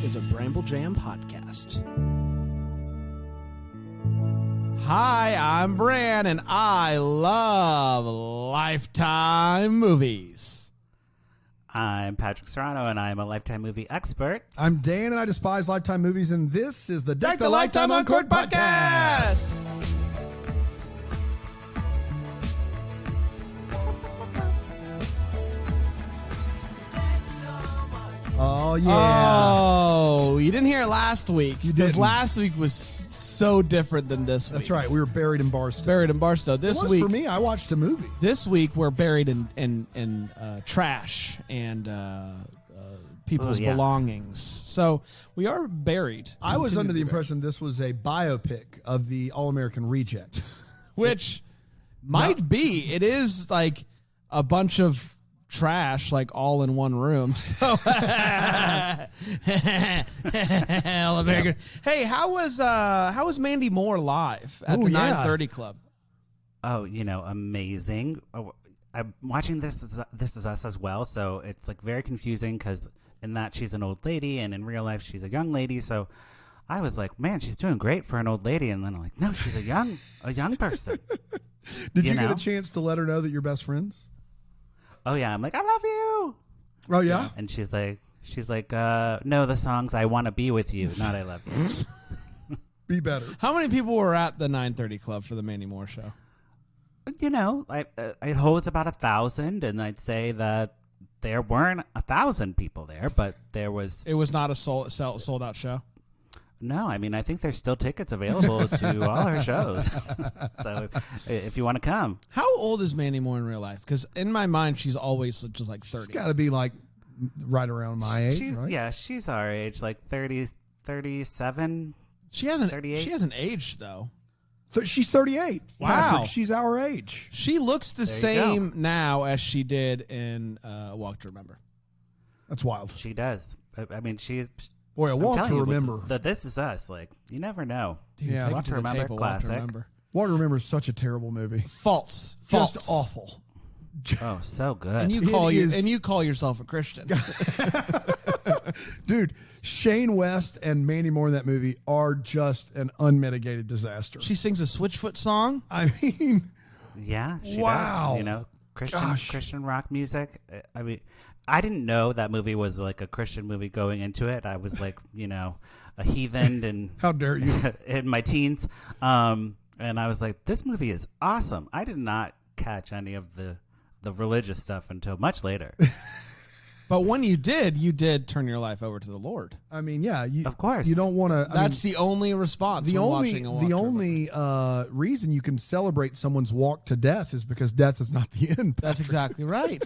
is a Bramble Jam podcast. Hi, I'm Bran, and I love Lifetime movies. I'm Patrick Serrano, and I'm a Lifetime movie expert. I'm Dan, and I despise Lifetime movies, and this is the Deck the Lifetime Uncorked podcast. Oh, yeah. Oh, you didn't hear it last week. You Because didn't. last week was so different than this week. That's right. We were buried in Barstow. Buried in Barstow. This It was week, for me. I watched a movie. This week we're buried in trash and people's belongings. So we are buried. I was Continue under to the be buried. impression this was a biopic of the All-American Rejects. Which might be. It is like a bunch of trash, like all in one room. So, All American. Hey, how was Mandy Moore live at the 9:30 Club? Oh, amazing. Oh, I'm watching This Is Us as well, so it's like very confusing because in that she's an old lady, and in real life she's a young lady. So I was like, man, she's doing great for an old lady, and then I'm like, no, she's a young person. Did you get a chance to let her know that you're best friends? Oh yeah, I'm like, I love you. Oh yeah, and she's like, no, the song's I Want to Be With You, not I Love You. Be better. How many people were at the 9:30 Club for the Mandy Moore show? It holds about 1,000, and I'd say that there weren't 1,000 people there, but there was. It was not a sold out show. No, I mean, I think there's still tickets available to all her shows. So if you want to come. How old is Mandy Moore in real life? Because in my mind, she's always just like 30. She's got to be like right around my age, right? Yeah, she's our age, like 30, 37. She hasn't 38. She hasn't aged though. She's 38. Wow. Patrick, she's our age. She looks the same now as she did in Walk to Remember. That's wild. She does. I mean, she's. Boy, I want to remember. This Is Us. Like, you never know. Dude, yeah, take Walk it to to the Remember, table, classic. Walk to Remember. Want to Remember is such a terrible movie. False. Just awful. Oh, so good. And you call yourself a Christian. Dude, Shane West and Mandy Moore in that movie are just an unmitigated disaster. She sings a Switchfoot song. I mean, yeah, she wow. does. Christian rock music. I mean, I didn't know that movie was like a Christian movie going into it. I was like, a heathen and how dare you in my teens. And I was like, this movie is awesome. I did not catch any of the religious stuff until much later. But when you did turn your life over to the Lord. I mean, yeah, of course. You don't want to. That's the only response. The only reason you can celebrate someone's walk to death is because death is not the end. That's exactly right.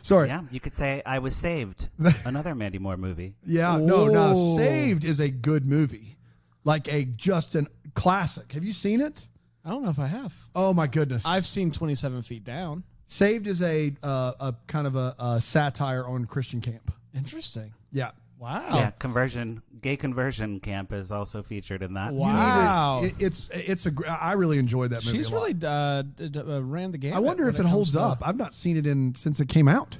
Sorry. Yeah, you could say I Was Saved, another Mandy Moore movie. Yeah, no. Saved is a good movie, like just a classic. Have you seen it? I don't know if I have. Oh my goodness, I've seen 27 Feet Down. Saved is a kind of a satire on Christian camp. Interesting. Yeah. Wow. Yeah, gay conversion camp is also featured in that. Wow. I really enjoyed that movie. She's really ran the game. I wonder if it holds up. I've not seen it since it came out.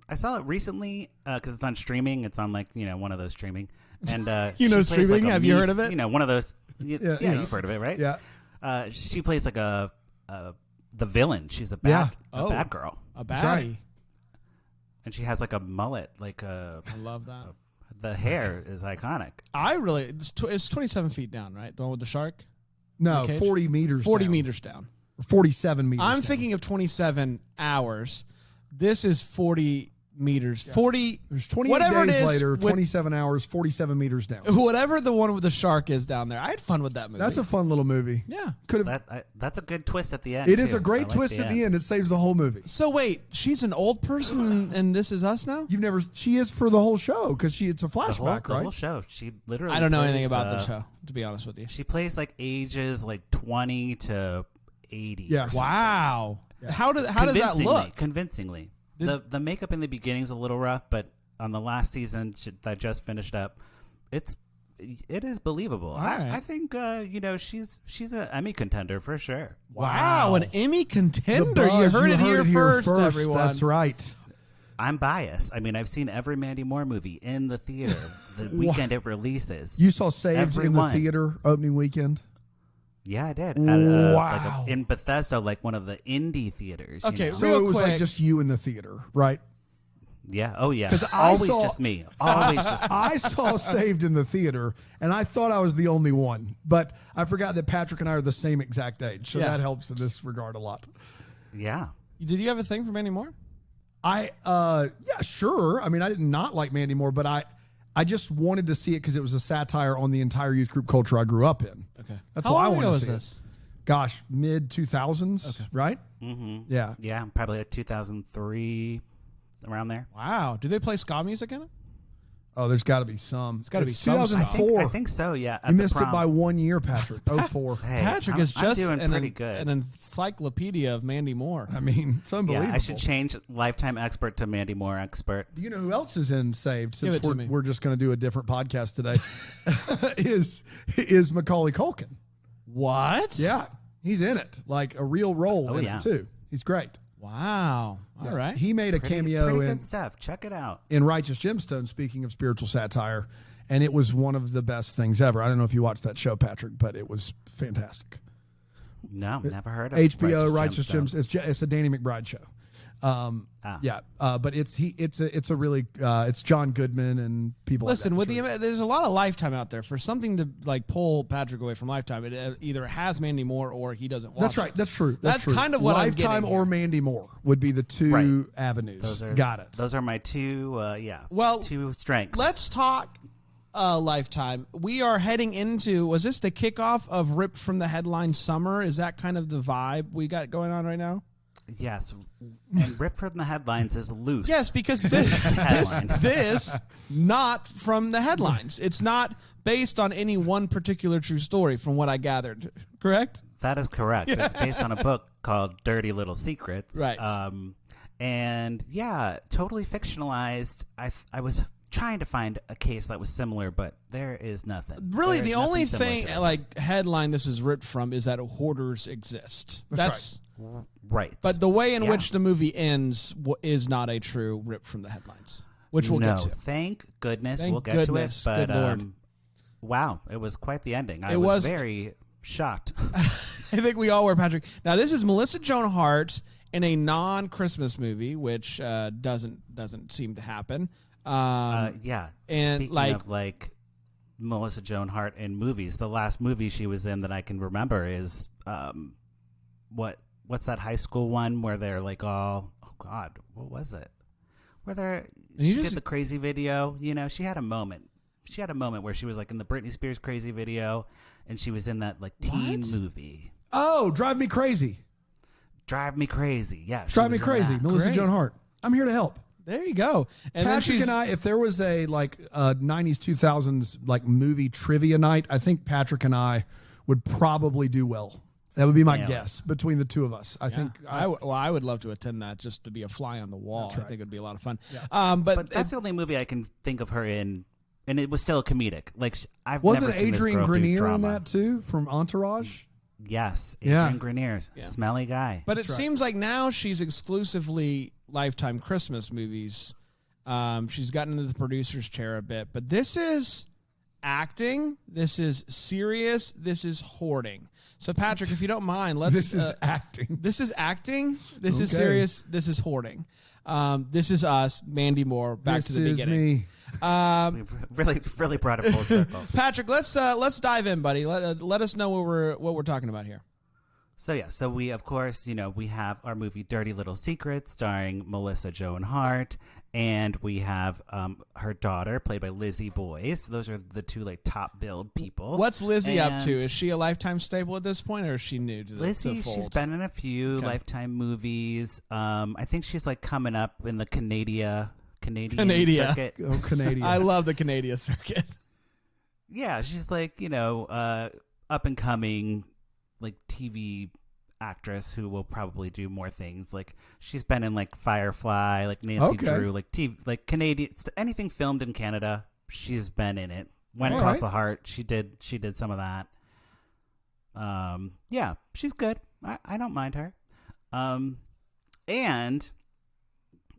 I saw it recently because it's on streaming. It's on one of those streaming. And streaming. Have you heard of it? One of those. Yeah, you've heard of it, right? Yeah. She plays like the villain. She's a bad girl. A baddie. Right. And she has like a mullet, I love that. The hair is iconic. It's 27 feet down, right? The one with the shark? No, 40 meters 40 down. meters down. Or 47 meters I'm down. thinking of 27 hours. This is 40 meters. 40. There's 28 whatever days it is later, 27 hours, 47 meters down. Whatever the one with the shark is down there. I had fun with that movie. That's a fun little movie. Yeah. That's a good twist at the end. It is too. a great twist at the end. It saves the whole movie. So wait, she's an old person and This Is Us now? She is for the whole show because it's a flashback, the right? whole show. She literally. I don't know plays, anything about the show, to be honest with you. She plays like ages 20 to 80. Yeah. Wow. Yeah. How does that look? Convincingly. The makeup in the beginning is a little rough, but on the last season that just finished up, it is believable. Right. I think she's an Emmy contender for sure. Wow, an Emmy contender! You heard it here first, everyone. That's right. I'm biased. I mean, I've seen every Mandy Moore movie in the theater the weekend it releases. You saw Saved in the theater opening weekend? Yeah, I did. Wow. In Bethesda, like one of the indie theaters. Okay, you know? So Real it was quick. like just you in the theater, right? Yeah. Oh, yeah. 'Cause I Always saw- just me. Always just me. I saw Saved in the theater, and I thought I was the only one. But I forgot that Patrick and I are the same exact age, so Yeah. that helps in this regard a lot. Yeah. Did you have a thing for Mandy Moore? Yeah, sure. I mean, I did not like Mandy Moore, but I just wanted to see it because it was a satire on the entire youth group culture I grew up in. Okay. That's How why I long wanted ago to was see it. this? Gosh, mid 2000s, right? Mm-hmm. Yeah. Yeah. Probably like 2003, around there. Wow. Do they play ska music in it? Oh, there's got to be some. It's gotta be some stuff. 2004. I think so, yeah. You missed it by 1 year, Patrick. 04. Hey, Patrick I'm- is just I'm doing pretty good. an encyclopedia of Mandy Moore. I mean, it's unbelievable. Yeah, I should change Lifetime expert to Mandy Moore expert. Do you know who else is in Saved? Give Since it to me. we're just going to do a different podcast today, is Macaulay Culkin. What? Yeah, he's in it, like a real role Oh, in yeah. it too. He's great. Wow. All right. He made a cameo Pretty in good stuff. Check it out. Righteous Gemstones. Speaking of spiritual satire, and it was one of the best things ever. I don't know if you watched that show, Patrick, but it was fantastic. No, never heard of HBO Righteous Gemstones. Gemstones. It's a Danny McBride show. Yeah, but it's a really it's John Goodman and people. Listen, like with that. there's a lot of Lifetime out there. For something to like pull Patrick away from Lifetime, it either has Mandy Moore or he doesn't watch That's right. it. That's true. That's true. kind of what I'm Lifetime getting or here. Mandy Moore would be the two Right. avenues. Those are, Got it. Those are my two, Well, two strengths. Let's talk Lifetime. We are heading into, was this the kickoff of Ripped from the Headline Summer? Is that kind of the vibe we got going on right now? Yes. And Rip from the Headlines is loose. Yes, because this Headline. this not from the headlines. It's not based on any one particular true story from what I gathered. Correct? That is correct. It's based on a book called Dirty Little Secrets. Right. And yeah, totally fictionalized. I was trying to find a case that was similar, but there is nothing. Really, There is the only nothing similar thing to this. like headline this is ripped from is that hoarders exist. That's Right. But the way in Yeah. which the movie ends is not a true rip from the headlines, which we'll no, get to. thank goodness. Thank we'll get goodness. to it. But Good Lord. wow, it was quite the ending. I It was was- very shocked. I think we all were, Patrick. Now, this is Melissa Joan Hart in a non-Christmas movie, which doesn't seem to happen. Yeah. and, Speaking like- of like Melissa Joan Hart in movies, the last movie she was in that I can remember is what's that high school one where they're like all, oh God, what was it? Where they're she did the crazy video. You know, she had a moment. She had a moment where she was like in the Britney Spears crazy video, and she was in that like teen What? movie. Oh, Drive Me Crazy. Drive Me Crazy. Yeah. she Drive Me was in Crazy. that. Melissa Great. Joan Hart. I'm here to help. There you go. And then Patrick she's, and I, if there was a like 90s, 2000s like movie trivia night, I think Patrick and I would probably do well. That would be my Nail it. guess between the two of us. I think. I would love to attend that just to be a fly on the wall. That's right. I think it would be a lot of fun. Yeah. But That's the only movie I can think of her in, and it was still comedic. Like I've wasn't never seen this Adrian girl do Grenier in drama. that too from Entourage? Yes, Yeah. Adrian Grenier, smelly guy. But it seems like now she's exclusively Lifetime Christmas movies. She's gotten into the producer's chair a bit, but this is acting. This is serious. This is hoarding. So, Patrick, if you don't mind, let's. This is acting. This is acting. This is Okay. serious. This is hoarding. This is us, Mandy Moore. Back to the This is beginning. me. We've really brought it full circle. Patrick, let's dive in, buddy. Let us know what we're talking about here. So yeah, so we of course, we have our movie Dirty Little Secrets starring Melissa Joan Hart, and we have her daughter played by Lizzie Boyce. Those are the two like top billed people. What's Lizzie up And to? Is she a Lifetime staple at this point, or is she new to the Lizzie, fold? she's been in a few Okay. Lifetime movies. I think she's like coming up in the Canadian circuit. Oh, Canadian. I love the Canadian circuit. Yeah, she's like, up and coming like TV actress who will probably do more things. Like she's been in like Firefly, like Nancy Okay. Drew, like TV, like Canadian anything filmed in Canada, she's been in it. Went All Across right. the Heart, she did some of that. Yeah, she's good. I don't mind her. And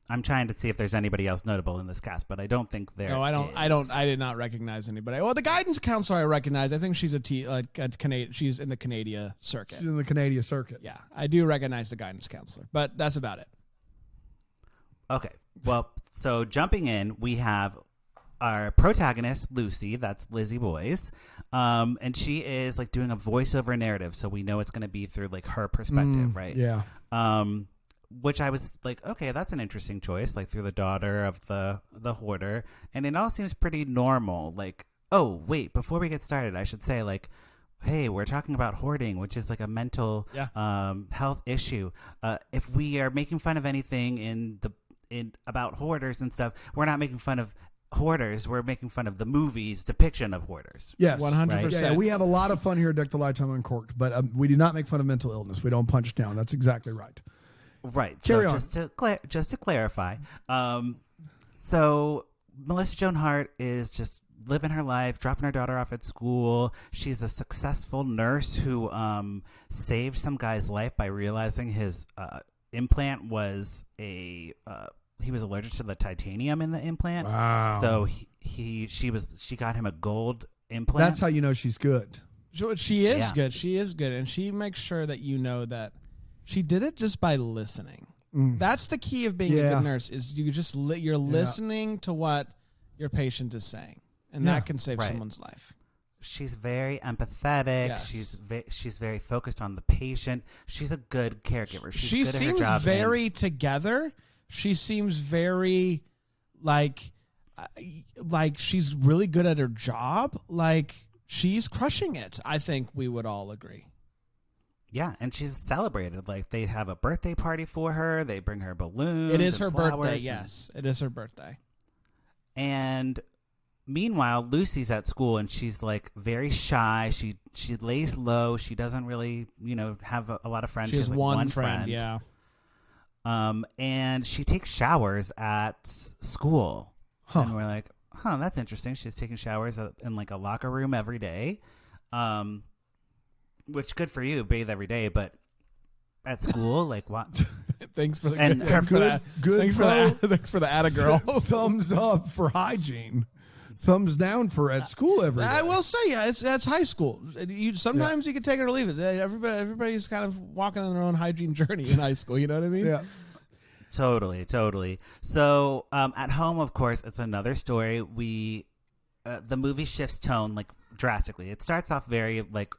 I'm trying to see if there's anybody else notable in this cast, but I don't think there. No, I don't. is. I did not recognize anybody. Well, the guidance counselor I recognize. I think she's a Canadian. She's in the Canadian circuit. She's in the Canadian circuit. Yeah, I do recognize the guidance counselor, but that's about it. Okay. Well, so jumping in, we have our protagonist, Lucy. That's Lizzie Boyce. And she is like doing a voiceover narrative. So we know it's going to be through like her perspective, right? Yeah. Which I was like, okay, that's an interesting choice, like through the daughter of the hoarder. And it all seems pretty normal. Like, oh, wait, before we get started, I should say like, hey, we're talking about hoarding, which is like a mental health issue. If we are making fun of anything in about hoarders and stuff, we're not making fun of hoarders. We're making fun of the movie's depiction of hoarders. Yes, 100%. Yeah, we have a lot of fun here at Deck the Lifetime Uncorked, but we do not make fun of mental illness. We don't punch down. That's exactly right. Right. Carry so on. Just to clarify, so Melissa Joan Hart is just living her life, dropping her daughter off at school. She's a successful nurse who saved some guy's life by realizing his implant was he was allergic to the titanium in the implant. Wow. So she got him a gold implant. That's how you know she's good. She is good. She is good, and she makes sure that you know that she did it just by listening. That's the key of being a good nurse. Is you just you're listening to what your patient is saying, and that can save someone's life. She's very empathetic. Yes. She's very focused on the patient. She's a good caregiver. She seems very together. She seems very like she's really good at her job. Like she's crushing it. I think we would all agree. Yeah, and she's celebrated. Like they have a birthday party for her. They bring her balloons. It is her birthday. And Yes, it is her birthday. And meanwhile, Lucy's at school and she's like very shy. She lays low. She doesn't really, have a lot of friends. She has like one friend. Yeah. And she takes showers at school. Huh. And we're like, that's interesting. She's taking showers in like a locker room every day. Which good for you, bathe every day, but at school, like what? Thanks for the Thanks for the atta girl. Thumbs up for hygiene. Thumbs down for at school every day. I will say, that's high school. Sometimes you can take it or leave it. Everybody's kind of walking on their own hygiene journey in high school. You know what I mean? Yeah. Totally. So at home, of course, it's another story. The movie shifts tone like drastically. It starts off very like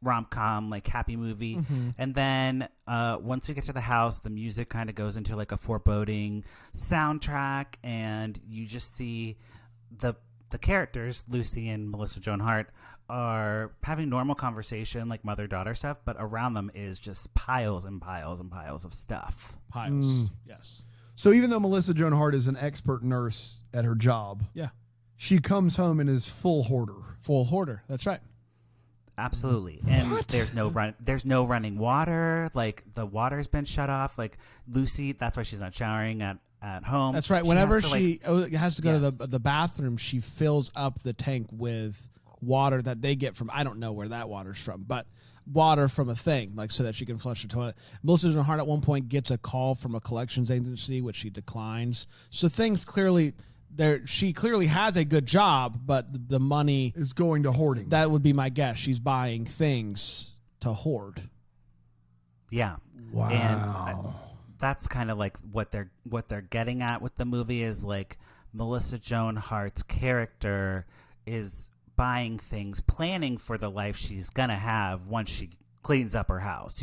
rom-com, like happy movie, and then once we get to the house, the music kind of goes into like a foreboding soundtrack, and you just see the characters, Lucy and Melissa Joan Hart, are having normal conversation, like mother-daughter stuff, but around them is just piles and piles and piles of stuff. Yes. So even though Melissa Joan Hart is an expert nurse at her job, she comes home and is full hoarder. Full hoarder. That's right. Absolutely. And there's no running water. Like the water's been shut off. Like Lucy, that's why she's not showering at home. That's right. Whenever she has to go to the bathroom, she fills up the tank with water that they get from, I don't know where that water's from, but water from a thing, like so that she can flush the toilet. Melissa Joan Hart at one point gets a call from a collections agency, which she declines. So things clearly... she clearly has a good job, but the money is going to hoarding. That would be my guess. She's buying things to hoard. Yeah. Wow. And that's kind of like what they're getting at with the movie is like Melissa Joan Hart's character is buying things, planning for the life she's gonna have once she cleans up her house.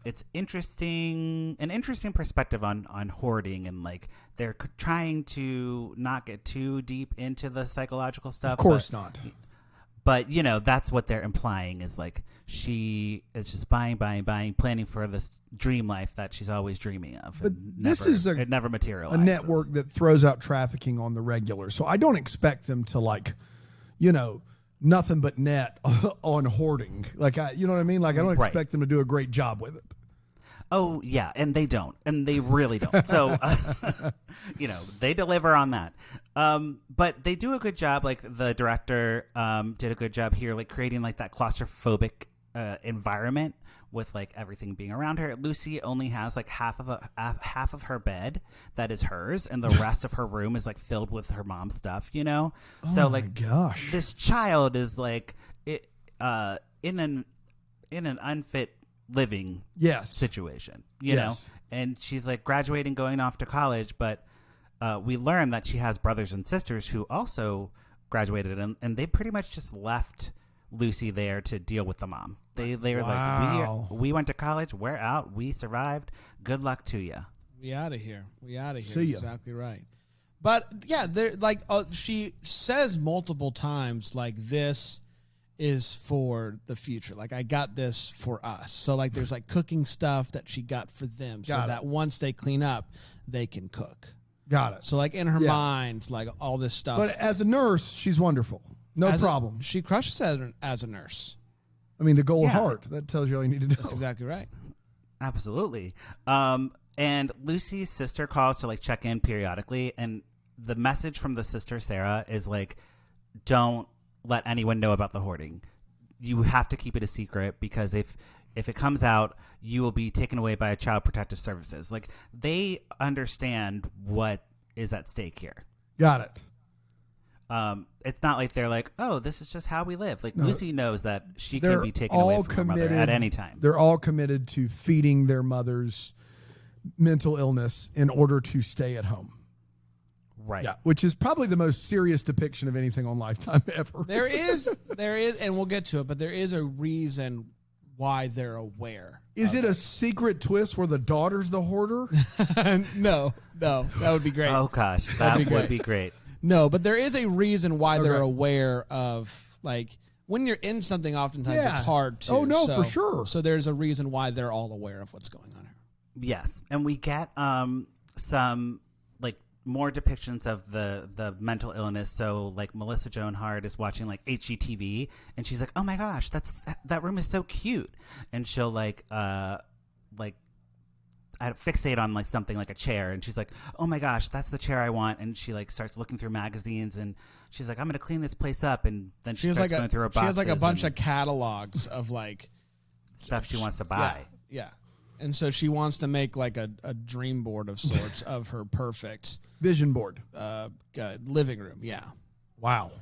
It's an interesting perspective on hoarding, and like they're trying to not get too deep into the psychological stuff. Of course not. But that's what they're implying is like she is just buying, planning for this dream life that she's always dreaming of. But it never materializes. A network that throws out trafficking on the regular, so I don't expect them to nothing but net on hoarding. You know what I mean? Like I don't expect them to do a great job with it. Oh yeah, and they don't, and they really don't. So, they deliver on that. But they do a good job. Like the director did a good job here, like creating like that claustrophobic environment with like everything being around her. Lucy only has like half of her bed that is hers, and the rest of her room is like filled with her mom's stuff. You know, so like, gosh, this child is like in an unfit living situation. You know, and she's like graduating, going off to college, but we learn that she has brothers and sisters who also graduated, and they pretty much just left Lucy there to deal with the mom. They were like, we went to college, we're out, we survived, good luck to you. We out of here. See ya. Exactly right. But yeah, they're like, she says multiple times like, this is for the future. Like, I got this for us. So like, there's like cooking stuff that she got for them, that once they clean up, they can cook. Got it. So like in her mind, like all this stuff. But as a nurse, she's wonderful. No problem. She crushes as a nurse. I mean, the gold heart. That tells you all you need to know. That's exactly right. Absolutely. And Lucy's sister calls to like check in periodically, and the message from the sister Sarah is like, don't let anyone know about the hoarding. You have to keep it a secret, because if it comes out, you will be taken away by Child Protective Services. Like, they understand what is at stake here. Got it. It's not like they're like, oh, this is just how we live. Like, Lucy knows that she can be taken away from her mother at any time. They're all committed to feeding their mother's mental illness in order to stay at home. Right. Yeah, which is probably the most serious depiction of anything on Lifetime ever. There is, and we'll get to it, but there is a reason why they're aware. Is it a secret twist where the daughter's the hoarder? No, that would be great. Oh, gosh, that would be great. No, but there is a reason why they're aware of, like, when you're in something, oftentimes it's hard to. Oh, no, for sure. So there's a reason why they're all aware of what's going on here. Yes, and we get some, like, more depictions of the mental illness. So, like, Melissa Joan Hart is watching, like, HGTV, and she's like, oh, my gosh, that room is so cute. And she'll, like I'd fixate on like something like a chair, and she's like, oh my gosh, that's the chair I want. And she like starts looking through magazines, and she's like, I'm gonna clean this place up. And then she starts going through her boxes. She has like a bunch of catalogs of like stuff she wants to buy. Yeah. And so she wants to make like a dream board of sorts of her perfect vision board living room. Yeah. Wow.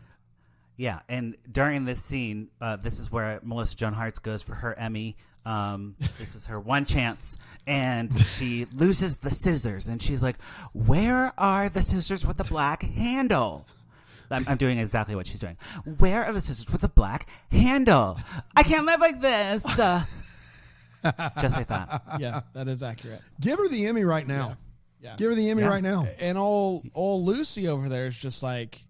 Yeah, and during this scene, this is where Melissa Joan Hart goes for her Emmy. This is her one chance, and she loses the scissors, and she's like, where are the scissors with the black handle? I'm doing exactly what she's doing. Where are the scissors with the black handle? I can't live like this. Just like that. Yeah, that is accurate. Give her the Emmy right now. Yeah. Give her the Emmy right now. And old Lucy over there is just like,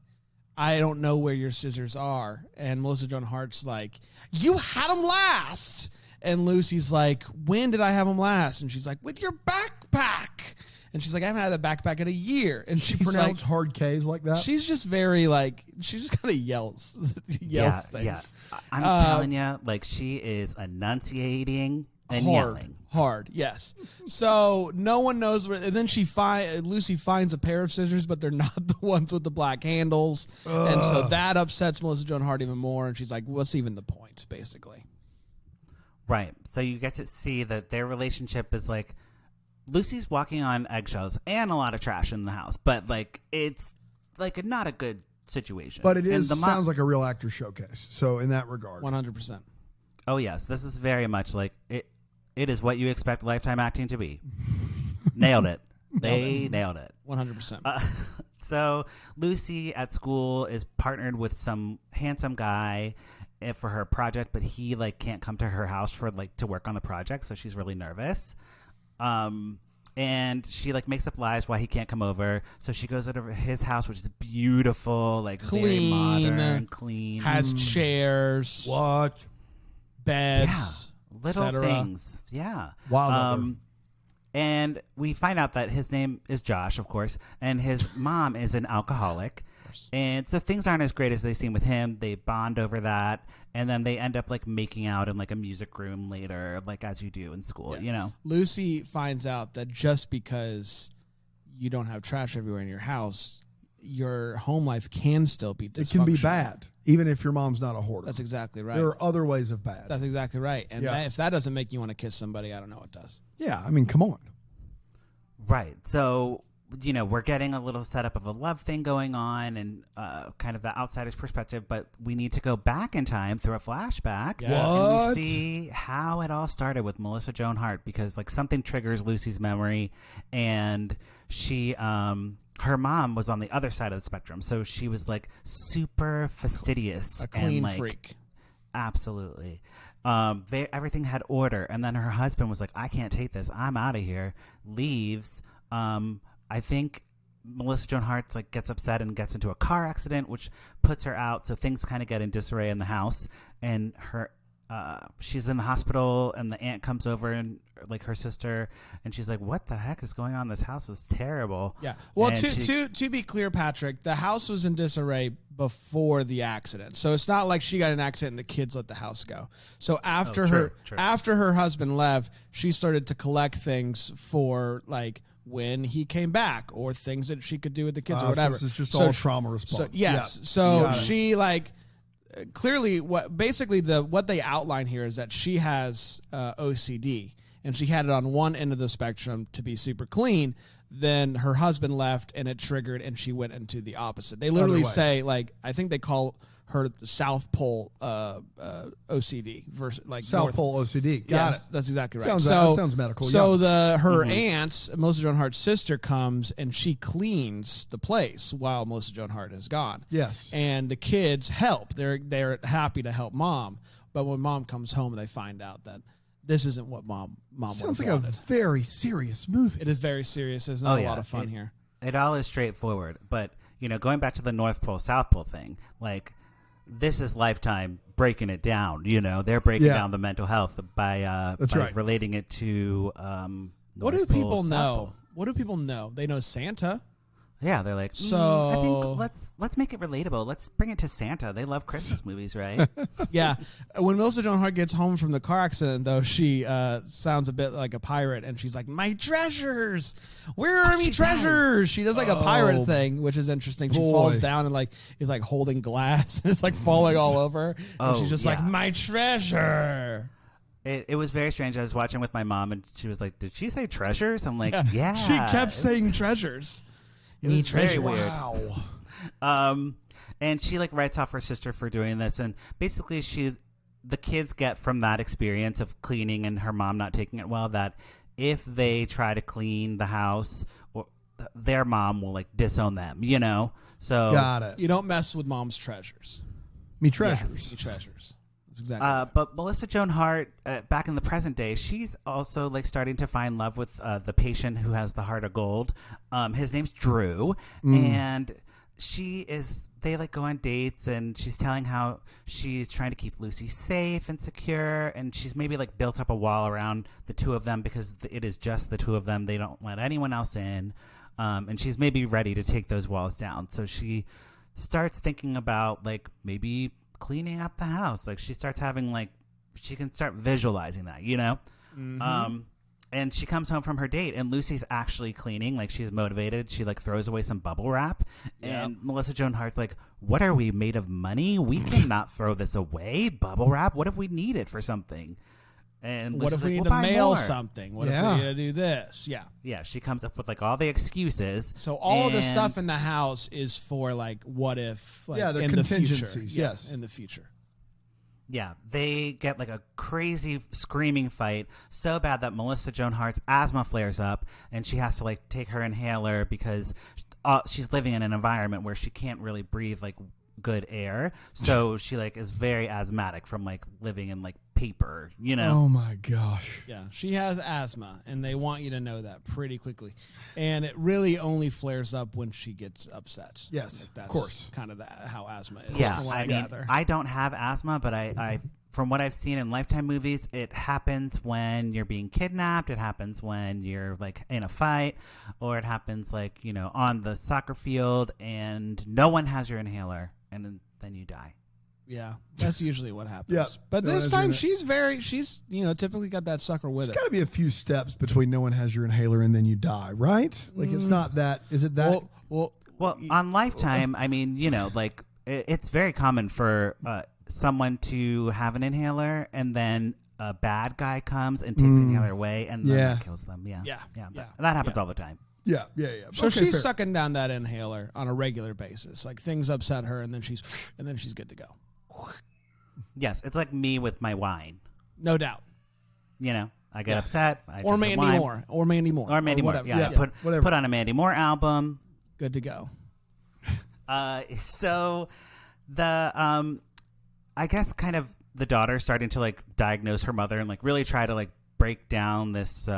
I don't know where your scissors are. And Melissa Joan Hart's like, you had them last. And Lucy's like, when did I have them last? And she's like, with your backpack. And she's like, I haven't had that backpack in a year. And she pronounced hard K's like that. She's just very like, she just kind of yells things. Yeah. I'm telling you, like, she is enunciating and yelling. Hard, yes. So no one knows where. And then Lucy finds a pair of scissors, but they're not the ones with the black handles. And so that upsets Melissa Joan Hart even more. And she's like, what's even the point, basically? Right. So you get to see that their relationship is like, Lucy's walking on eggshells and a lot of trash in the house, but like, it's like not a good situation. But it is sounds like a real actor showcase. So in that regard, 100%. Oh yes, this is very much like it. It is what you expect Lifetime acting to be. Nailed it. They nailed it. 100%. So Lucy at school is partnered with some handsome guy for her project, but he like can't come to her house for like to work on the project, so she's really nervous. And she like makes up lies why he can't come over, so she goes over his house, which is beautiful, like clean, very modern, clean, has chairs, beds, little things. Yeah. Wow. And we find out that his name is Josh, of course, and his mom is an alcoholic. And so things aren't as great as they seem with him. They bond over that, and then they end up like making out in like a music room later, like as you do in school, you know. Lucy finds out that just because you don't have trash everywhere in your house, your home life can still be dysfunctional. It can be bad. even if your mom's not a hoarder. That's exactly right. There are other ways of bad. That's exactly right. And Yeah. if that doesn't make you want to kiss somebody, I don't know what does. Yeah, I mean, come on. Right. So, we're getting a little setup of a love thing going on and kind of the outsider's perspective, but we need to go back in time through a flashback. Yes. And What? we see how it all started with Melissa Joan Hart, because like something triggers Lucy's memory, and she her mom was on the other side of the spectrum, so she was like super fastidious, A clean and, like, freak. Absolutely. Everything had order, and then her husband was like, I can't take this, I'm out of here, leaves. I think Melissa Joan Hart like gets upset and gets into a car accident, which puts her out, so things kind of get in disarray in the house, and she's in the hospital, and the aunt comes over, and like her sister, and she's like, what the heck is going on? This house is terrible. Yeah. Well, And to be clear, Patrick, the house was in disarray before the accident. So it's not like she got in an accident and the kids let the house go. So after after her husband left, she started to collect things for like when he came back, or things that she could do with the kids or whatever. So this is just all trauma response. So, yes. Yeah. So she like clearly what they outline here is that she has OCD, and she had it on one end of the spectrum to be super clean. Then her husband left, and it triggered, and she went into the opposite. They literally say, like, I think they call her South Pole OCD versus like South Pole OCD. Got it. That's exactly right. Sounds medical. So her aunt, Melissa Joan Hart's sister, comes and she cleans the place while Melissa Joan Hart is gone. Yes. And the kids help. They're happy to help mom, but when mom comes home, they find out that this isn't what mom sounds like wanted. a very serious movie. It is very serious. There's not a lot of fun here. It all is straightforward, but going back to the North Pole South Pole thing, like, this is Lifetime breaking it down. They're breaking down the mental health by relating it to what do people know? What do people know? They know Santa. Yeah, they're like, so I think let's make it relatable. Let's bring it to Santa. They love Christmas movies, right? Yeah. When Melissa Joan Hart gets home from the car accident, though, she sounds a bit like a pirate, and she's like, my treasures! Where are my treasures? She does like a pirate thing, which is interesting. She falls down and like is like holding glass, and it's like falling all over. And she's just like, my treasure! It was very strange. I was watching with my mom, and she was like, did she say treasures? I'm like, yeah. She kept saying treasures. It was very weird. Wow. And she like writes off her sister for doing this, and basically the kids get from that experience of cleaning and her mom not taking it well that if they try to clean the house, their mom will like disown them. So Got it. You don't mess with mom's treasures. Me treasures. Yes. Me treasures. That's exactly right. But Melissa Joan Hart, back in the present day, she's also like starting to find love with the patient who has the heart of gold. His name's Drew, and they like go on dates, and she's telling how she's trying to keep Lucy safe and secure, and she's maybe like built up a wall around the two of them because it is just the two of them. They don't let anyone else in, and she's maybe ready to take those walls down. So she starts thinking about like maybe cleaning up the house. Like she starts having like, she can start visualizing that, and she comes home from her date, and Lucy's actually cleaning. Like, she's motivated. She like throws away some bubble wrap, and Melissa Joan Hart's like, what are we, made of money? We cannot throw this away. Bubble wrap? What if we need it for something? And what if we need to mail something? What if we need to do this? Yeah. Yeah, she comes up with like all the excuses. So all of the stuff in the house is for like, what if, like, they're in the future. contingencies. Yes. In the future. Yeah, they get like a crazy screaming fight so bad that Melissa Joan Hart's asthma flares up, and she has to like take her inhaler because she's living in an environment where she can't really breathe like good air. So she like is very asthmatic from like living in like paper, Oh my gosh. Yeah, she has asthma, and they want you to know that pretty quickly. And it really only flares up when she gets upset. Yes, like that's of course. kind of how asthma is. Yeah, I mean, I don't have asthma, but I from what I've seen in Lifetime movies, it happens when you're being kidnapped. It happens when you're like in a fight, or it happens like, on the soccer field and no one has your inhaler, and then you die. Yeah, that's usually what happens. Yeah. But this time she's typically got that sucker with There's it. got to be a few steps between no one has your inhaler and then you die, right? Like it's not that. Is it that? Well, on Lifetime, I mean, like it's very common for someone to have an inhaler and then a bad guy comes and takes the inhaler away and then that kills them. Yeah. That happens all the time. Yeah. So she's sucking down that inhaler on a regular basis. Like things upset her, and then she's good to go. Yes, it's like me with my wine. No doubt. You know, I get upset. Or Mandy Moore. Or Mandy Moore. Put on a Mandy Moore album. Good to go. So the I guess kind of the daughter starting to like diagnose her mother and like really try to like break down this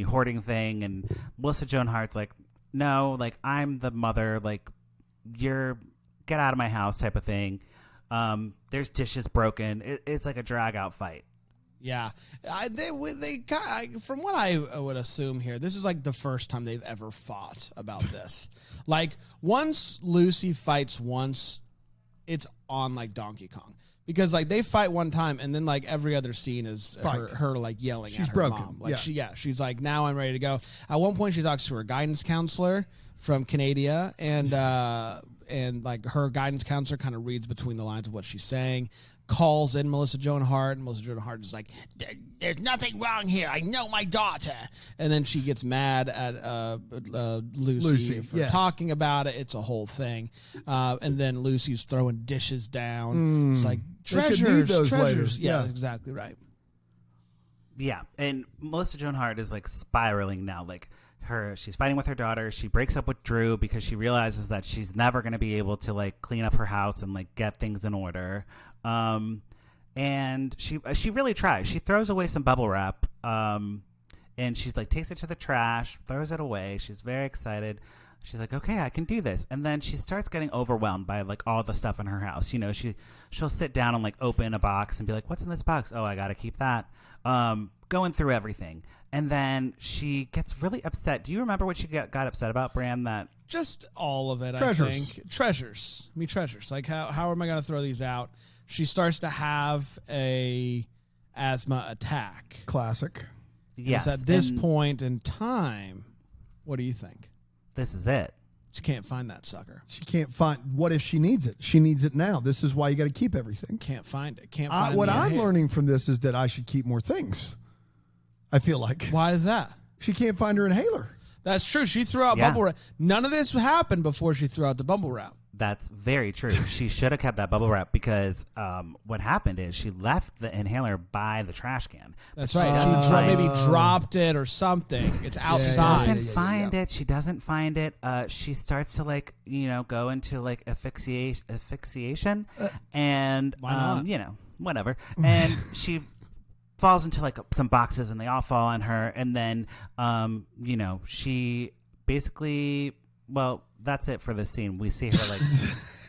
hoarding thing, and Melissa Joan Hart's like, no, like I'm the mother, like you're get out of my house type of thing. There's dishes broken. It's like a drag out fight. Yeah, from what I would assume here, this is like the first time they've ever fought about this. Like once Lucy fights once, it's on like Donkey Kong. Because like they fight one time and then like every other scene is her like yelling at her mom. Like she's like, now I'm ready to go. At one point she talks to her guidance counselor from Canada and like her guidance counselor kind of reads between the lines of what she's saying, calls in Melissa Joan Hart, and Melissa Joan Hart is like, there's nothing wrong here. I know my daughter. And then she gets mad at Lucy for talking about it. It's a whole thing. And then Lucy's throwing dishes down. It's like, treasures. Later. Yeah, exactly right. Yeah, and Melissa Joan Hart is like spiraling now. Like she's fighting with her daughter. She breaks up with Drew because she realizes that she's never going to be able to like clean up her house and like get things in order. And she really tries. She throws away some bubble wrap. And she's like takes it to the trash, throws it away. She's very excited. She's like, okay, I can do this. And then she starts getting overwhelmed by like all the stuff in her house. You know, she'll sit down and like open a box and be like, what's in this box? Oh, I got to keep that. Going through everything. And then she gets really upset. Do you remember what she got upset about, Bram? That just all of it, treasures. I think. Treasures. Like how am I going to throw these out? She starts to have a asthma attack. Classic. Yes. At this point in time, what do you think? This is it. She can't find that sucker. She can't find. What if she needs it? She needs it now. This is why you got to keep everything. Can't find it. Can't find it. What I'm learning from this is that I should keep more things. I feel like. Why is that? She can't find her inhaler. That's true. She threw out bubble wrap. None of this happened before she threw out the bubble wrap. That's very true. She should have kept that bubble wrap because what happened is she left the inhaler by the trash can. That's right. She maybe dropped it or something. It's outside. She doesn't find it. She doesn't find it. She starts to like, go into like asphyxiation and, whatever. And she falls into like some boxes and they all fall on her. And then, she basically, that's it for this scene. We see her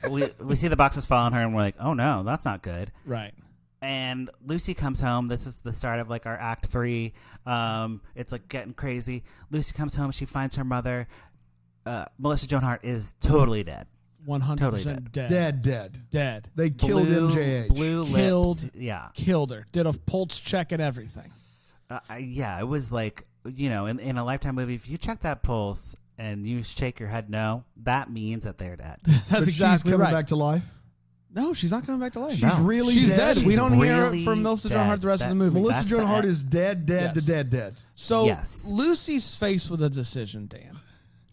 like we see the boxes fall on her and we're like, oh no, that's not good. Right. And Lucy comes home. This is the start of like our act 3. It's like getting crazy. Lucy comes home. She finds her mother. Melissa Joan Hart is totally dead. 100% dead. Dead. They killed MJH. Blue lips. Killed her. Did a pulse check and everything. It was like, in a Lifetime movie, if you check that pulse and you shake your head no, that means that they're dead. That's exactly she's coming right. back to life? No, she's not coming back to life. She's really she's dead. dead. We don't hear from Melissa Joan Hart the rest of the movie. Melissa Joan Hart is dead. So Lucy's faced with a decision, Dan.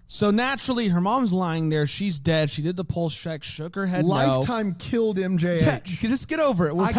So naturally, her mom's lying there. She's dead. She did the pulse check, shook her head Lifetime killed MJH. Yeah, you can just get over it. We're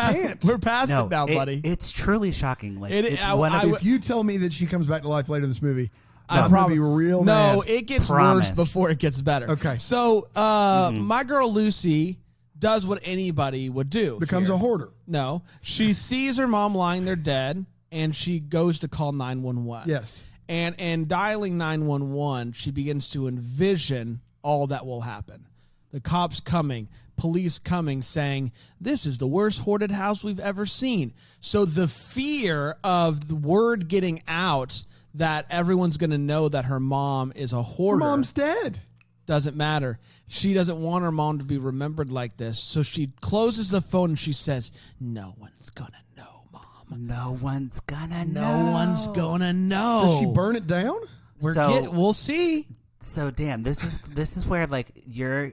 past it now, buddy. It's truly shocking. Like, if you tell me that she comes back to life later in this movie, I'm going to be real mad. No, it gets worse before it gets better. Okay. So my girl Lucy does what anybody would do. Becomes a hoarder. No. She sees her mom lying there dead, and she goes to call 911. Yes. And dialing 911, she begins to envision all that will happen. The cops coming, police coming, saying, this is the worst hoarded house we've ever seen. So the fear of the word getting out that everyone's going to know that her mom is a hoarder. Her mom's dead. Doesn't matter. She doesn't want her mom to be remembered like this. So she closes the phone and she says, no one's going to know, Mom. No one's going to know. No one's going to know. Does she burn it down? We'll see. So Dan, this is where like your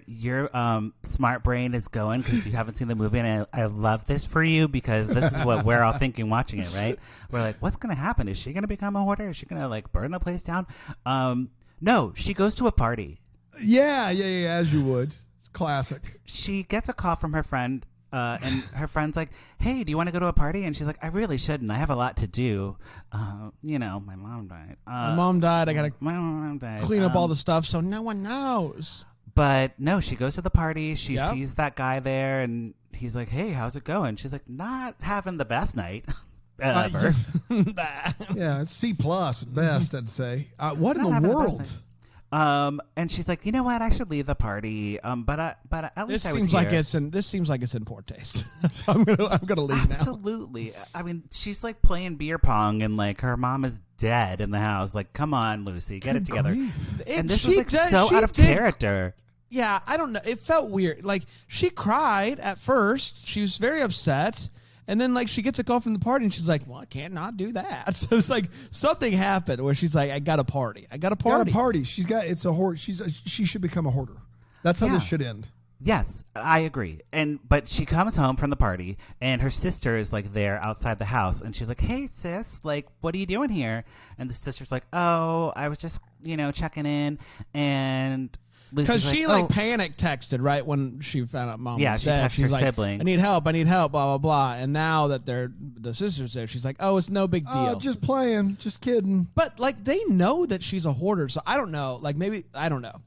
smart brain is going because you haven't seen the movie, and I love this for you because this is what we're all thinking watching it, right? We're like, what's gonna happen? Is she gonna become a hoarder? Is she gonna like burn the place down? No, she goes to a party. Yeah, as you would. Classic. She gets a call from her friend. And her friend's like, hey, do you want to go to a party? And she's like, I really shouldn't. I have a lot to do. My mom died. My mom died. I got to my mom died. clean up all the stuff so no one knows. But no, she goes to the party. She sees that guy there, and he's like, hey, how's it going? She's like, not having the best night ever. Yeah, it's C+ at best, I'd say. What in the world? And she's like, you know what? I should leave the party. But at least I was here. This seems like it's in poor taste. So I'm gonna leave now. Absolutely. I mean, she's like playing beer pong, and like her mom is dead in the house. Like, come on, Lucy, get it together. And this was like so out of character. Yeah, I don't know. It felt weird. Like she cried at first. She was very upset. And then, like, she gets a call from the party, and she's like, well, I can't not do that. So it's like something happened where she's like, I got a party. It's a hoard. She should become a hoarder. That's how this should end. Yes, I agree. But she comes home from the party, and her sister is, like, there outside the house. And she's like, hey, sis, like, what are you doing here? And the sister's like, oh, I was just, checking in. And... Because she panic texted right when she found out mom was she dead. texted She's her like, sibling. I need help, blah, blah, blah. And now that the sister's there, she's like, oh, it's no big deal. Just playing, just kidding. But, like, they know that she's a hoarder, so I don't know. Like, maybe, I don't know.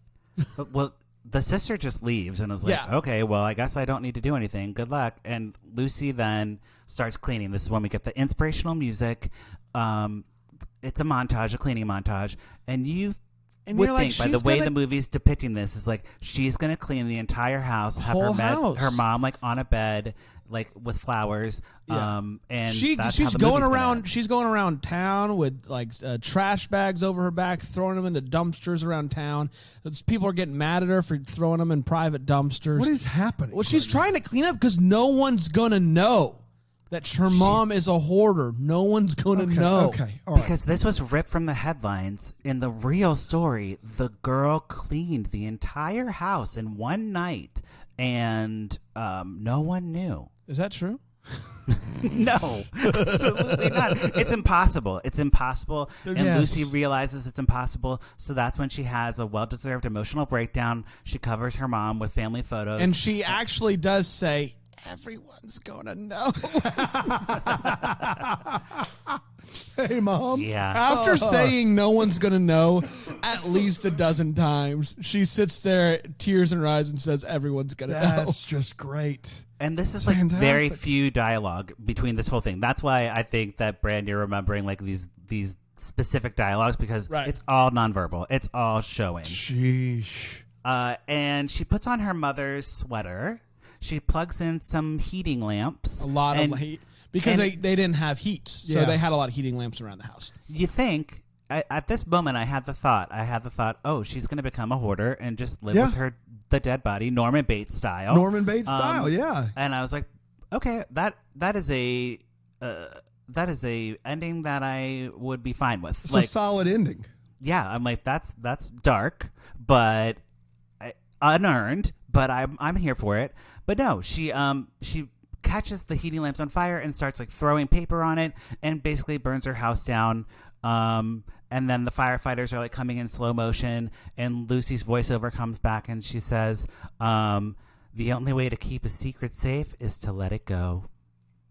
Well, the sister just leaves and is like, okay, well, I guess I don't need to do anything. Good luck. And Lucy then starts cleaning. This is when we get the inspirational music. It's a montage, a cleaning montage. And And would think by the way the movie's depicting this is like she's gonna clean the entire house, have her mom like on a bed, like with flowers, and she's going around town with like trash bags over her back, throwing them into dumpsters around town. People are getting mad at her for throwing them in private dumpsters. What is happening? Well, she's trying to clean up because no one's gonna know that her mom is a hoarder. No one's going to know. Okay, all right. Because this was ripped from the headlines. In the real story, the girl cleaned the entire house in one night, and no one knew. Is that true? No, absolutely not. It's impossible. It's impossible. And Lucy realizes it's impossible. So that's when she has a well-deserved emotional breakdown. She covers her mom with family photos. And she actually does say, everyone's gonna know. Hey, Mom. Yeah. After saying no one's gonna know at least a dozen times, she sits there, tears in her eyes, and says, everyone's gonna know. That's just great. And this is like very few dialogue between this whole thing. That's why I think that, Brand, you're remembering like these specific dialogues because it's all nonverbal. It's all showing. Sheesh. And she puts on her mother's sweater. She plugs in some heating lamps. A lot of heat. Because they didn't have heat. So they had a lot of heating lamps around the house. You think, at this moment, I had the thought, oh, she's going to become a hoarder and just live with the dead body, Norman Bates style. Yeah. And I was like, okay, that is a ending that I would be fine with. It's a solid ending. Yeah, I'm like, that's dark, but unearned, but I'm here for it. But no, she catches the heating lamps on fire and starts like throwing paper on it and basically burns her house down. And then the firefighters are like coming in slow motion, and Lucy's voiceover comes back and she says, the only way to keep a secret safe is to let it go.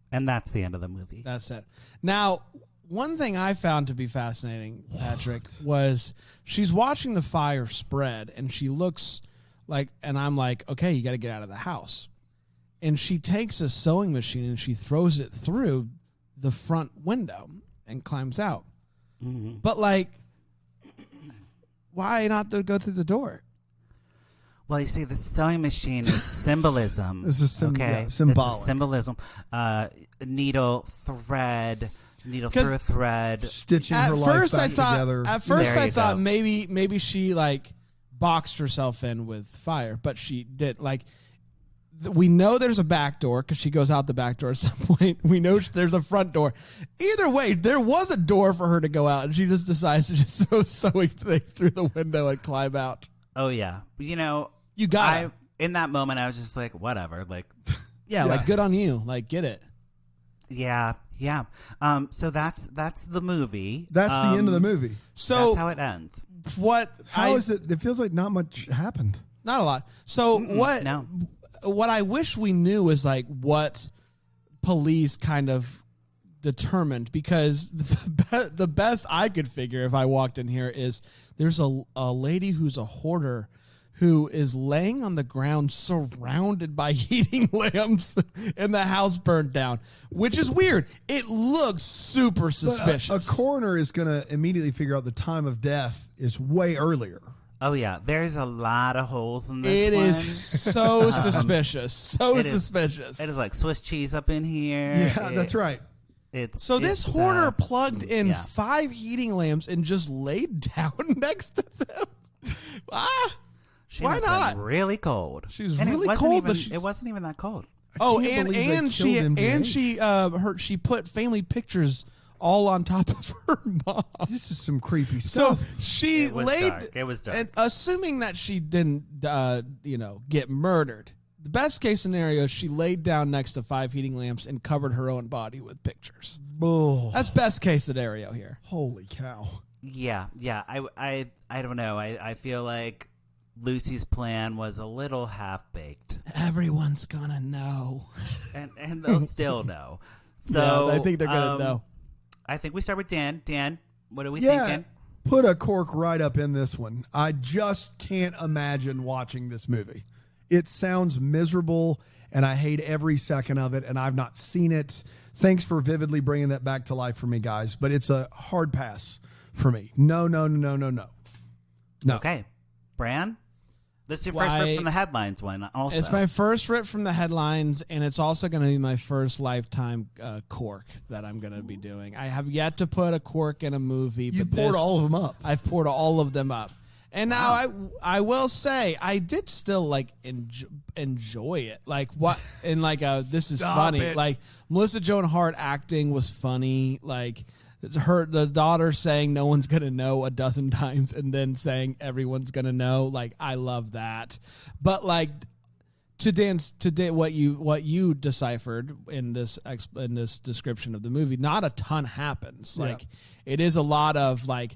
And that's the end of the movie. That's it. Now, one thing I found to be fascinating, Patrick, was she's watching the fire spread and she looks like, and I'm like, okay, you got to get out of the house. And she takes a sewing machine and she throws it through the front window and climbs out. Mm-hmm. But like, why not go through the door? Well, you see, the sewing machine is symbolism. This is symbolic. It's symbolism. Needle through a thread, stitching her life back together. At first, I thought maybe she like boxed herself in with fire, but she did like We know there's a back door because she goes out the back door at some point. We know there's a front door. Either way, there was a door for her to go out, and she just decides to just throw sewing thing through the window and climb out. Oh, yeah. You know, you got it. In that moment, I was just like, whatever. Like, yeah, like, good on you. Like, get it. Yeah. So that's the movie. That's the end of the movie. So that's how it ends. How is it? It feels like not much happened. Not a lot. So what I wish we knew is like what police kind of determined, because the best I could figure if I walked in here is there's a lady who's a hoarder who is laying on the ground surrounded by heating lamps and the house burned down, which is weird. It looks super suspicious. A coroner is going to immediately figure out the time of death is way earlier. Oh, yeah. There's a lot of holes in this one. It is so suspicious. Suspicious. It is like Swiss cheese up in here. Yeah, that's right. This hoarder plugged in 5 heating lamps and just laid down next to them. Why not? Really cold. She was really cold, but it wasn't even that cold. She put family pictures all on top of her mom. This is some creepy stuff. So she laid. It was dark. And assuming that she didn't, get murdered. The best case scenario is she laid down next to 5 heating lamps and covered her own body with pictures. Oh. That's best case scenario here. Holy cow. Yeah. I don't know. I feel like Lucy's plan was a little half-baked. Everyone's gonna know. And they'll still know. So I think they're gonna know. I think we start with Dan. Dan, what are we thinking? Put a cork right up in this one. I just can't imagine watching this movie. It sounds miserable, and I hate every second of it, and I've not seen it. Thanks for vividly bringing that back to life for me, guys, but it's a hard pass for me. No. Okay. Bran? This is your first rip from the headlines one also. It's my first rip from the headlines, and it's also going to be my first lifetime cork that I'm going to be doing. I have yet to put a cork in a movie. You poured all of them up. I've poured all of them up. And now I will say I did still like enjoy it. Like what and like this is funny. It. Like Melissa Joan Hart acting was funny. Like the daughter saying no one's gonna know a dozen times and then saying everyone's gonna know. Like I love that. But like to what you deciphered in this description of the movie, not a ton happens. Like it is a lot of like.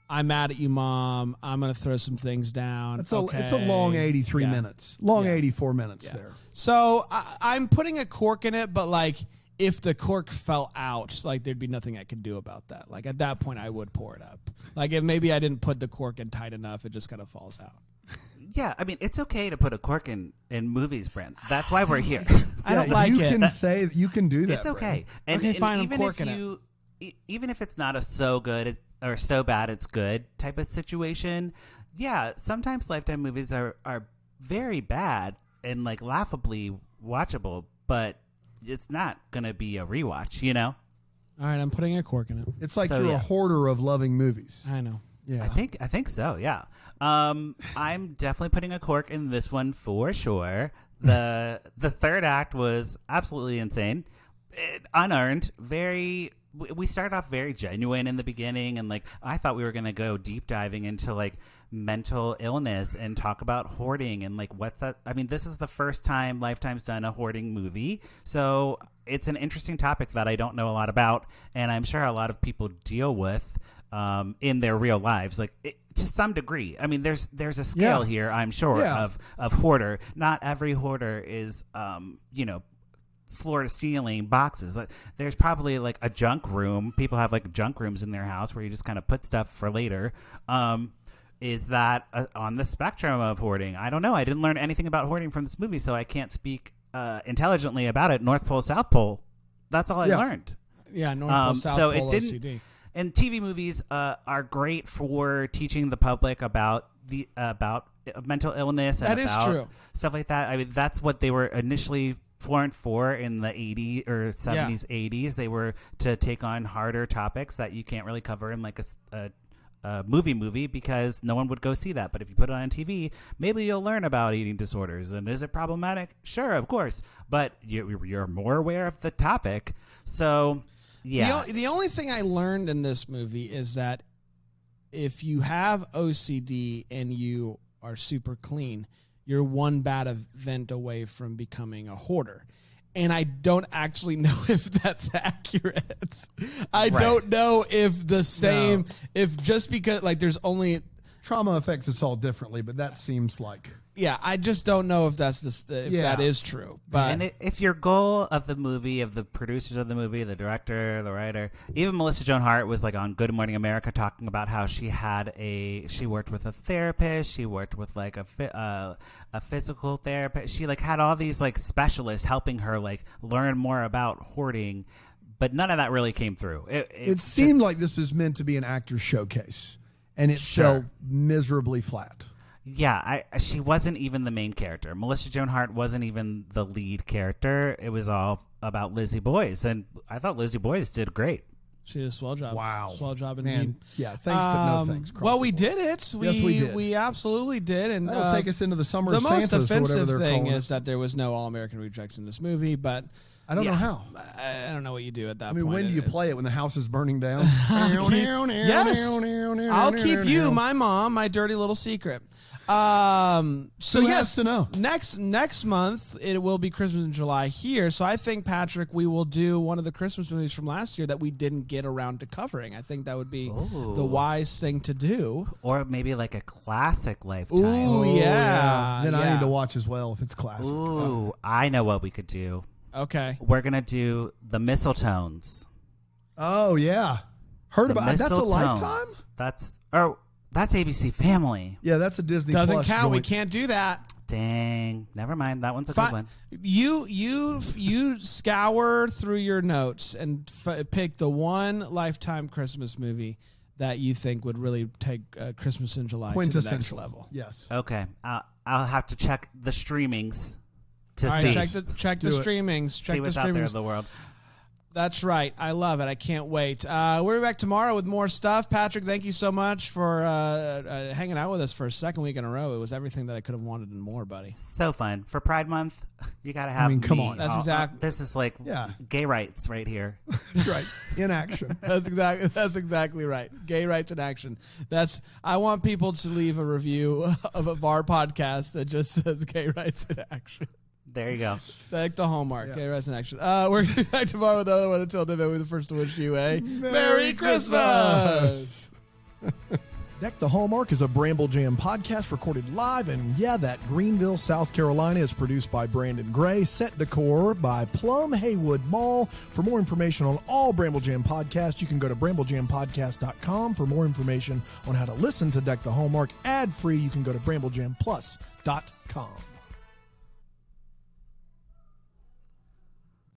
I'm mad at you, Mom. I'm going to throw some things down. It's a long 83 minutes. 84 minutes there. So I'm putting a cork in it, but like if the cork fell out, like there'd be nothing I could do about that. Like at that point, I would pour it up. Like if maybe I didn't put the cork in tight enough, it just kind of falls out. Yeah, I mean, it's okay to put a cork in movies, Brent. That's why we're here. I don't like it. You can do that. It's okay. And fine, I'm corking it. Even if it's not a so good or so bad it's good type of situation, yeah, sometimes Lifetime movies are very bad and like laughably watchable, but it's not gonna be a rewatch, you know. All right, I'm putting a cork in it. It's like you're a hoarder of loving movies. I know. Yeah, I think so. Yeah, I'm definitely putting a cork in this one for sure. The third act was absolutely insane, unearned, very. We started off very genuine in the beginning, and like I thought we were gonna go deep diving into like mental illness and talk about hoarding and like what's that. I mean, this is the first time Lifetime's done a hoarding movie, so it's an interesting topic that I don't know a lot about, and I'm sure a lot of people deal with in their real lives, like to some degree. I mean, there's a scale here, I'm sure, of hoarder. Not every hoarder is floor to ceiling boxes. There's probably like a junk room. People have like junk rooms in their house where you just kind of put stuff for later. Is that on the spectrum of hoarding? I don't know. I didn't learn anything about hoarding from this movie, so I can't speak intelligently about it. North Pole, South Pole. That's all I learned. Yeah, North Pole, South Pole, it didn't, OCD. And TV movies are great for teaching the public about mental illness and about true. Stuff like that. I mean, that's what they were initially formed for in the 80s or 70s, 80s. They were to take on harder topics that you can't really cover in like a movie because no one would go see that. But if you put it on TV, maybe you'll learn about eating disorders. And is it problematic? Sure, of course. But you're more aware of the topic. So, yeah. The only thing I learned in this movie is that if you have OCD and you are super clean, you're one bad event away from becoming a hoarder. And I don't actually know if that's accurate. I don't know if the same, if just because, like, there's only... Trauma affects us all differently, but that seems like... Yeah, I just don't know if that's that is true. But and if your goal of the movie, of the producers of the movie, the director, the writer, even Melissa Joan Hart was like on Good Morning America talking about how she worked with a therapist, she worked with like a physical therapist, she like had all these like specialists helping her like learn more about hoarding, but none of that really came through. It seemed like this was meant to be an actor's showcase, and it fell miserably flat. Yeah, she wasn't even the main character. Melissa Joan Hart wasn't even the lead character. It was all about Lizzie Boyce, and I thought Lizzie Boyce did great. She did a swell job. Wow. Swell job indeed. Man, yeah, thanks, but no thanks. Well, we did it. Yes, we did. We absolutely did. And that'll take us into the summer the of most Santas, or whatever offensive they're thing calling is it. that there was no All-American Rejects in this movie, but... I don't know how. I don't know what you do at that I mean, point. when do you play it? When the house is burning down? Yes. I'll keep you, my mom, my dirty little secret. So Who yes, has to know? Next month it will be Christmas in July here. So I think, Patrick, we will do one of the Christmas movies from last year that we didn't get around to covering. I think that would be the wise thing to do. Or maybe like a classic Lifetime. Ooh, yeah. Then I need to watch as well if it's classic. Ooh, I know what we could do. Okay. We're gonna do the Mistletones. Oh yeah, heard about it. That's a Lifetime. That's ABC Family. Yeah, that's a Disney. Doesn't Plus count. We joint. can't do that. Dang. Never mind. That one's a good one. You scour through your notes and pick the one Lifetime Christmas movie that you think would really take Christmas in July to the next level. Yes. Okay. I'll have to check the streamings to All right, see. check the streamings. See Check the what's out there in streamings. the world. That's right. I love it. I can't wait. We're back tomorrow with more stuff. Patrick, thank you so much for hanging out with us for a second week in a row. It was everything that I could have wanted and more, buddy. So fun. For Pride Month, you got to have me. Come on. That's exactly. This is like gay rights right here. That's right. In action. That's exactly right. Gay rights in action. I want people to leave a review of our podcast that just says gay rights in action. There you go. Back to Hallmark. Okay, rest in action. We're going to be back tomorrow with another one. Until then, we're the first to wish you a Merry Christmas. Deck the Hallmark is a Bramble Jam podcast recorded live in, that Greenville, South Carolina. Is produced by Brandon Gray. Set decor by Plum Haywood Mall. For more information on all Bramble Jam podcasts, you can go to bramblejampodcast.com. For more information on how to listen to Deck the Hallmark ad-free, you can go to bramblejamplus.com.